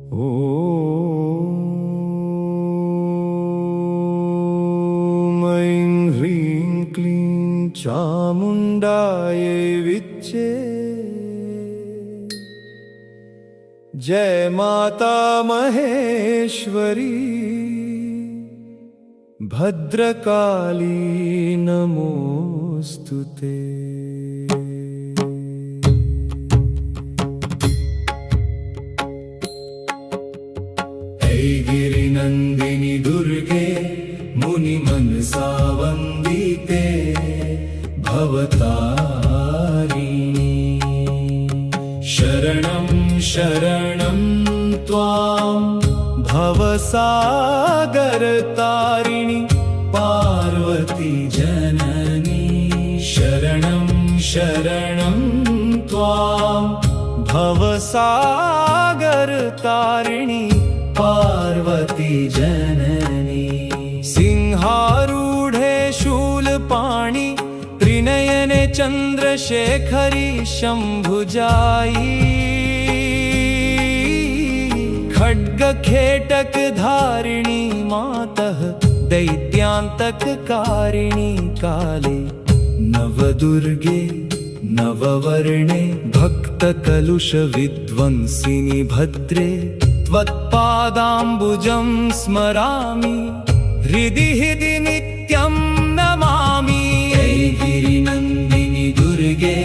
ॐ ऐं ह्रीं क्लीं चामुण्डायै विच्चे। जय माता महेश्वरी भद्रकाली नमोऽस्तुते। गिरिनन्दिनि दुर्गे मुनिमनसा वन्दिते भवतारिणी। शरणं शरणं त्वां भवसागरतारिणि पार्वती जननी। शरणं शरणं त्वां भवसागरतारिणि पार्वती जननी। सिंहारूढे शूलपाणि त्रिनयने चन्द्रशेखरी शम्भुजायी। खड्गखेटकधारिणी मातः दैत्यान्तककारिणी काले। नवदुर्गे नववर्णे भक्तकलुषविध्वंसिनि भद्रे। त्वत्पादाम्बुजं स्मरामि हृदि हृदि नित्यं नमामि। गिरिनन्दिनि दुर्गे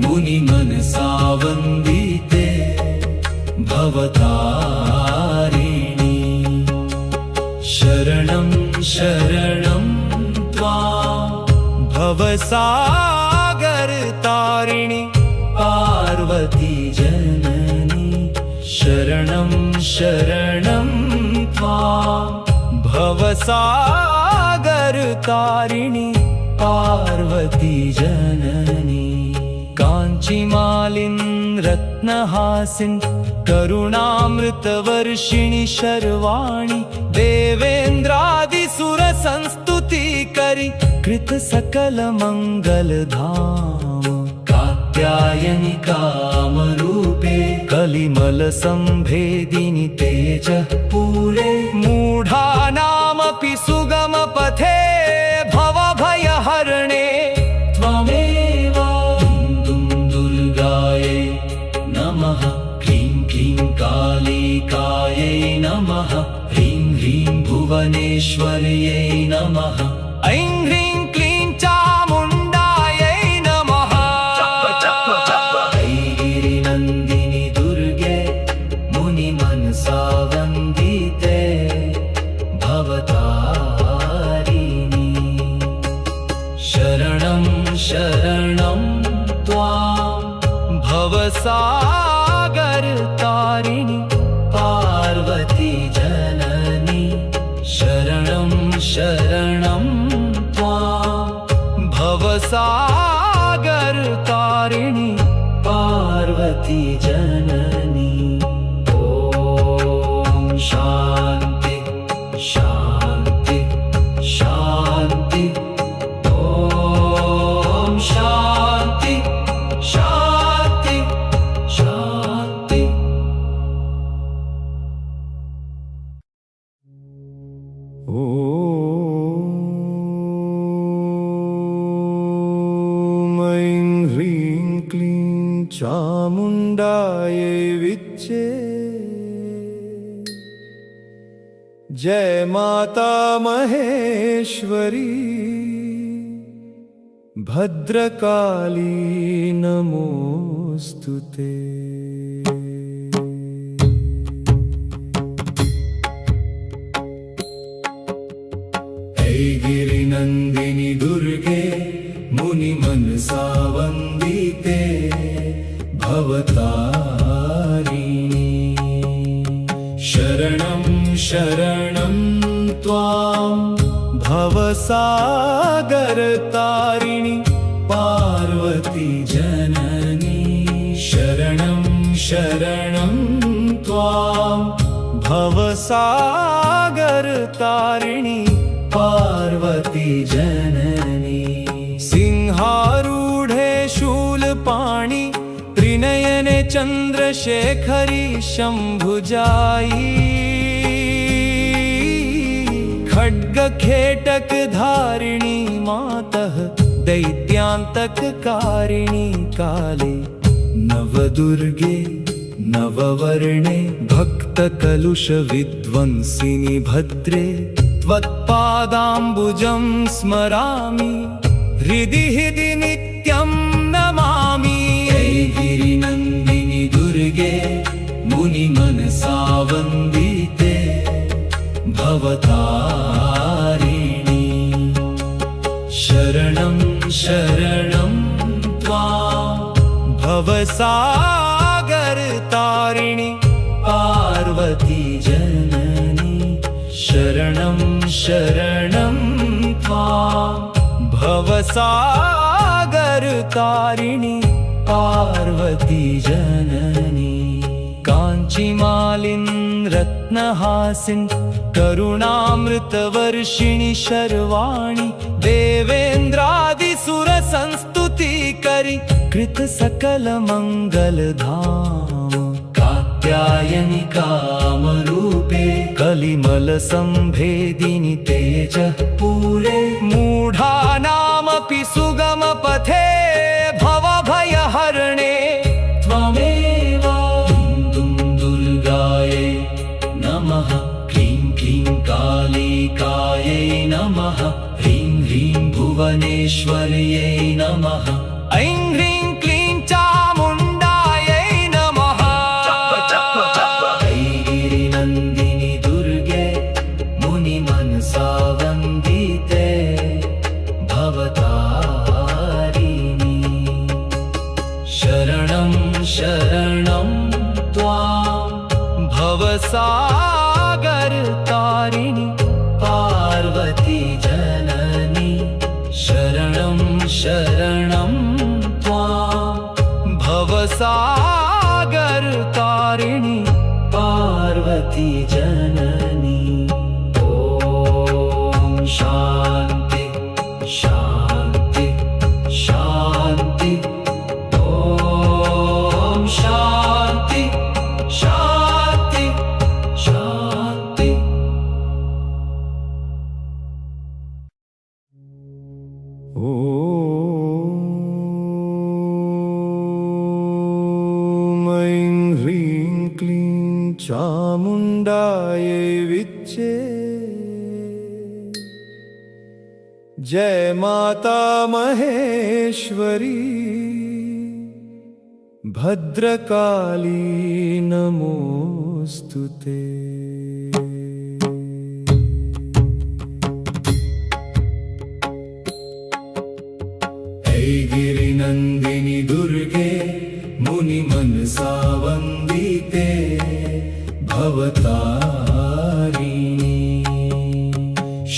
मुनिमनसा वन्दिते भवतारिणी। शरणं शरणं त्वां भवसागरतारिणि पार्वती जननी। शरणं शरणं त्वां भवसागरतारिणि पार्वती जननी। काञ्चीमालिन् रत्नहासिन् करुणामृतवर्षिणि शर्वाणि। देवेन्द्रादिसुरसंस्तुतिकरि कृतसकलमङ्गलधाम। कात्यायनि कामरूपे कलिमलसंभेदिनि तेजः पूरे। मूढानामपि सुगमपथे भवभयहरणे त्वमेव। दुर्गायै नमः। क्लीं क्लीं कालिकायै नमः। ह्रीं ह्रीं भुवनेश्वर्यै नमः। ऐं ह्रीं क्लीं चामुण्डायै नमः। गिरिनन्दिनि दुर्गे मुनिमनसा वन्दिते भवतारिणी। शरणं शरणं त्वां भवसागरतारिणि पार्वती जननी। शरणं शरणं त्वां भवसागरतारिणि पार्वती जननी। ॐ शान्ति शान्ति शान्ति। ॐ शान्ति शान्ति शान्ति। ॐ ऐं ह्रीं क्लीं चामुण्डायै विच्चे। जय माता महेश्वरी भद्रकाली नमोऽस्तुते। गिरिनन्दिनि दुर्गे मुनिमनसा वन्दिते भवतारिणी। शरणं शरणं त्वां भवसागरतारिणि पार्वती जननी। शरणं शरणं त्वां भवसागरतारिणि पार्वती जननी। सिंहारूढे शूलपाणि त्रिनयने चन्द्रशेखरी शम्भुजाई खड्गखेटक धारिणी मातः दैत्यान्तककारिणी काले नवदुर्गे नववर्णे भक्तकलुषविध्वंसिनि भद्रे त्वत्पादाम्बुजं स्मरामि हृदि हृदि नित्यं नमामि। गिरिनन्दिनि दुर्गे मुनिमनसा वन्दिते भवतारिणी शरणं शरणं त्वां भवसागरतारिणी पार्वती जननी शरणं शरणं त्वां भवसागरतारिणी पार्वती जननी। काञ्चीमालिन् रत्नहासिन् करुणामृतवर्षिणि शर्वाणि देवेन्द्रादिसुरसंस्तुतिकरि कृतसकलमङ्गलधाम कात्यायनि कामरूपे कलिमलसंभेदिनि तेजः पूरे मूढानामपि सुगमपथे भवभयहरणे त्वमेव। दुर्गायै नमः क्लीं क्लीं कालिकायै नमः ह्रीं ह्रीं भुवनेश्वर्यै नमः ऐं ह्रीं क्लीं चामुण्डायै नमः। गिरिनन्दिनि दुर्गे मुनिमनसा वन्दिते भवतारिणी शरणं शरणं त्वां भवसागरतारिणी पार्वती जननी शरणं शरणं त्वां भवसागरतारिणी पार्वती जननी। ॐ शान्ति शान्ति शान्ति ॐ शान्ति शान्ति शान्ति। ॐ ऐं ह्रीं क्लीं चामुण्डायै विच्चे जय माता महेश्वरी भद्रकाली नमोस्तुते। गिरिनन्दिनि दुर्गे मुनिमनसा वन्दिते भवतारिणी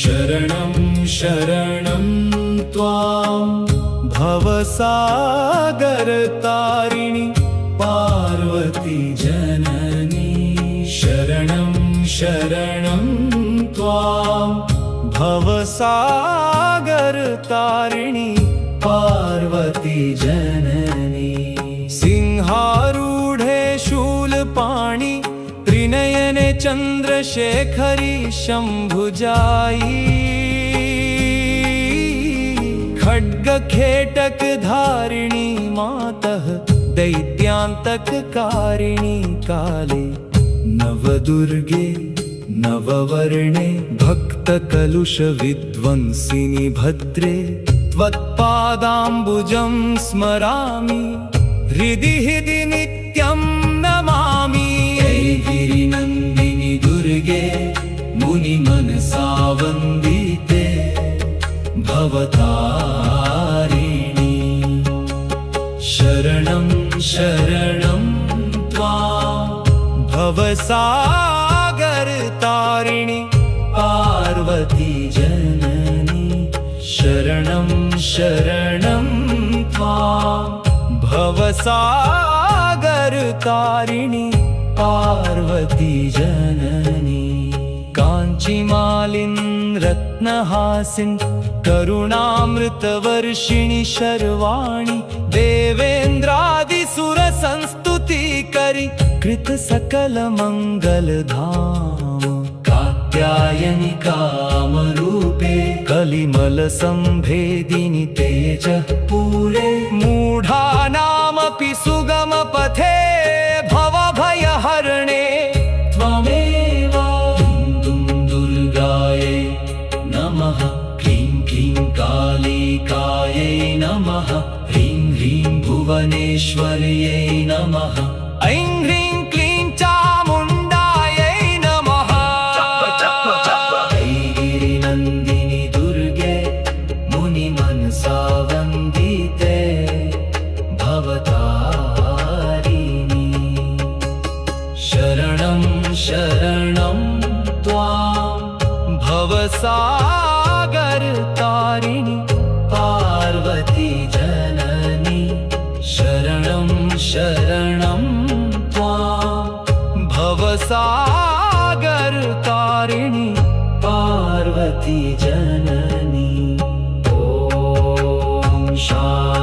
शरणं शरणं त्वां भवसागरतारिणी पार्वती जननी शरणं शरणं त्वां भवसागरतारिणी पार्वती जननी। सिंहारूढे शूलपाणि त्रिनयने चन्द्रशेखरी शम्भुजाई खड्गखेटक धारिणी मातः दैत्यान्तककारिणी काले नवदुर्गे नववर्णे भक्तकलुषविध्वंसिनि भद्रे त्वत्पादाम्बुजं स्मरामि हृदि हृदि नित्यं नमामि। गिरिनन्दिनि दुर्गे मुनिमनसा वन्दिते भवतारिणी शरणं शरणं त्वां भवसागरतारिणी पार्वती जननी शरणं शरणं त्वां भवसागरतारिणी पार्वती जननी। काञ्ची वञ्चिमालिन् रत्नहासिन् करुणामृतवर्षिणि शर्वाणि देवेन्द्रादिसुरसंस्तुतिकरि कृत सकलमङ्गलधाम कात्यायनि कामरूपे कलिमलसम्भेदिनि तेजः पूरे मूढानामपि सुगमपथे भवभयहरणे त्वमेव दुर्गायै नमः क्लीं क्लीं कालिकायै नमः ह्रीं ह्रीं भुवनेश्वर्यै नमः ऐं ह्रीं क्लीं चामुण्डायै नमः गिरिनन्दिनि दुर्गे मुनिमनसा वन्दिते भवतारिणी शरणं शरणं त्वां भवसागरतारिणि पार्वती जननी शरणं शरणं त्वां भवसागरतारिणि पार्वती जननी ॐ शान्ति।